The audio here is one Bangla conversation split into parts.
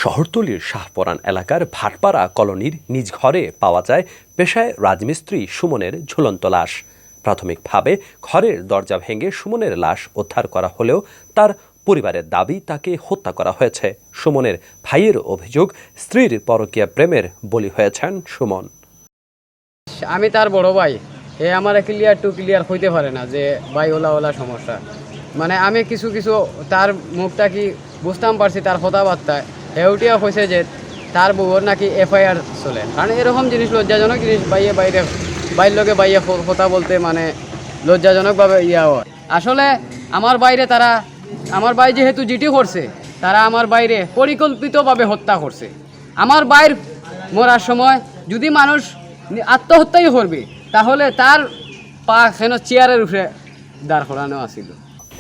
শহরতলির শাহপরান এলাকার ভাটপাড়া কলোনির নিজ ঘরে পাওয়া যায় পেশায় রাজমিস্ত্রি সুমনের ঝুলন্ত লাশ। প্রাথমিকভাবে ঘরের দরজা ভেঙে সুমনের লাশ উদ্ধার করা হলেও তার পরিবারের দাবি তাকে হত্যা করা হয়েছে। সুমনের ভাইয়ের অভিযোগ, স্ত্রীর পরকীয়া প্রেমের বলি হয়েছেন সুমন। আমি তার বড় ভাই, আমার ক্লিয়ার হইতে পারে না যে ভাই ওলা সমস্যা। মানে আমি কিছু তার মুখটা কি বুঝতাম পারছি, তার কথাবার্তায় হেউটিয়া হয়েছে যে তার বউর নাকি FIR চলে। কারণ এরকম জিনিস লজ্জাজনক জিনিস বাইরের লোকে বাইরে কথা বলতে মানে লজ্জাজনকভাবে হয়। আসলে আমার ভাই যেহেতু জিটি করছে, তারা আমার বাইরে পরিকল্পিতভাবে হত্যা করছে। আমার বাইর মরার সময় যদি মানুষ আত্মহত্যাই করবে তাহলে তার পা কেন চেয়ারের উপরে দাঁড় করানো আছিল।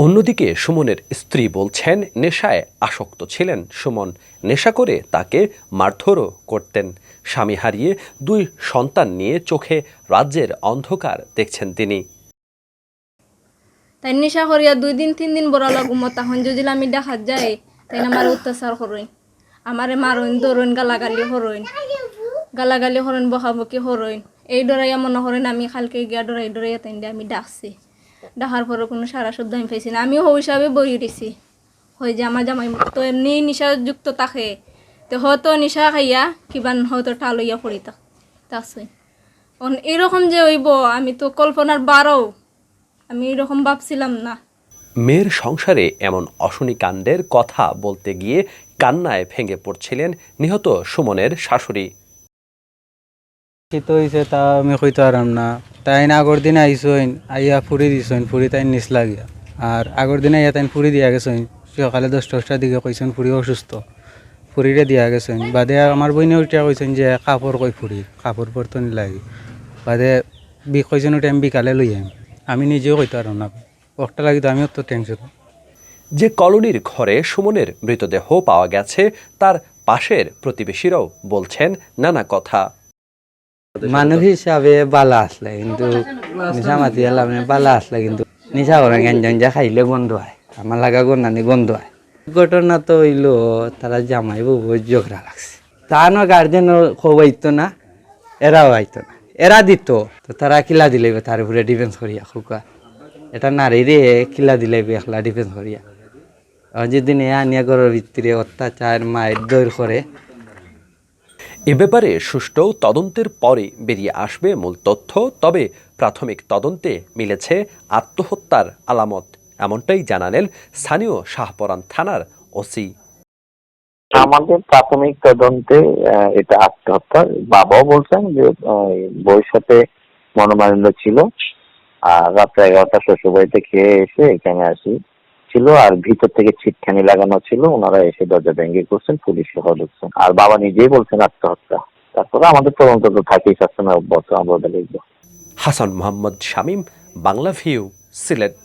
অন্যদিকে সুমনের স্ত্রী বলছেন, নেশায় আসক্ত ছিলেন সুমন। নেশা করে তাকে মারধরও করতেন। স্বামী হারিয়ে 2 সন্তান নিয়ে চোখে রাজ্যের অন্ধকার দেখছেন তিনি। তাই নেশা করিয়া 2 দিন 3 দিন বড় লাগুম, তখন যদি আমি দেখা যায় তাই আমার অত্যাচার করইন, আমারে মারইন, ধরইন, গালাগালি হরইন, বকাবকি হরইন। এই ডরাইয়া মনে করেন আমি কালকে গিয়া ডরাইয়া তাই আমি ডাকছি। ডাকার পরে কোনো সারা শব্দ আমি পাইছি না। আমিও ওই হিসাবে বই দিছি হয় যে আমার জামাই তো এমনি নিশাযুক্ত থাকে, তো হয়তো নিশা খাইয়া কিবা হয়তো টালইয়া পড়ি তাকছে। এরকম যে হইব আমি তো কল্পনার বারও আমি এরকম ভাবছিলাম না। মেয়ের সংসারে এমন অশনি কাণ্ডের কথা বলতে গিয়ে কান্নায় ভেঙে পড়ছিলেন নিহত সুমনের শাশুড়ি। তো হয়েছে তা আমি কইতে পারলাম না। তাই না আগর দিনে আইসইন, আইয়া ফুরি দিছইন, ফুরি তাই নিচ লাগিয়া। আর আগর দিনে আইয়া তাই ফুরি দিয়া গেছইন, সকালে 10টার দিকে কইছেন ফুরি অসুস্থ, ফুরিরে দিয়া গেছইন। বাদে আমার বইনে উঠিয়া কইছেন যে কাপড় কই ফুরি, কাপড় পরতনি লাগি। বাদে কইছেন উঠে আমি বিকালে লই আমি নিজেও কইতে পারলাম না। ওটা লাগি তো আমিও তো টেনশন। যে কলোনির ঘরে সুমনের মৃতদেহ পাওয়া গেছে তার পাশের প্রতিবেশীরাও বলছেন নানা কথা। মানুষ হিসাবে বালা আসলে কিন্তু নিশা মাতি এলাম বালা আসলে কিন্তু নিশা করে গঞ্জা খাইলে গন্ধ হয়, আমার লাগা গন্ধানি গন্ধ হয়। ঘটনা তো হইলো তারা জামাই বউ ঝগড়া লাগছে, তা না গার্জেন খোয়াইতো না, এরাও আইতো না, এরা দিত তো তারা কিলা দিলেবে তার উপরে ডিফেন্স করিয়া খুকা। এটা নারীরে কিলা দিলেবে একলা ডিফেন্স করিয়া। যেদিন এ আনিয়া ঘরের ভিতরে অত্যাচার মায়ের দৈর করে। এ ব্যাপারে সুষ্ঠু তদন্তের পরে বেরিয়ে আসবে মূল তথ্য। তবে প্রাথমিক তদন্তে মিলেছে আত্মহত্যার আলামত, এমনটাই জানালেন স্থানীয় শাহপরান থানার ওসি। আমাদের প্রাথমিক তদন্তে এটা আত্মহত্যা। বাবাও বলছেন যে বউয়ের সাথে মনোমালিন্য ছিল, আর রাত্রে 11টা শ্বশুরবাড়িতে খেয়ে এসে এখানে ছিল, আর ভিতর থেকে ছিটখানি লাগানো ছিল। ওনারা এসে দরজা ভেঙে করছেন, পুলিশ সহ ঢুকছেন। আর বাবা নিজেই বলছেন আত্মহত্যা। তারপরে আমাদের তদন্ত তো থাকেই, সবসময় অব্যাহত আমরা দেখবো। হাসান মোহাম্মদ শামীম, বাংলা ভিউ, সিলেট।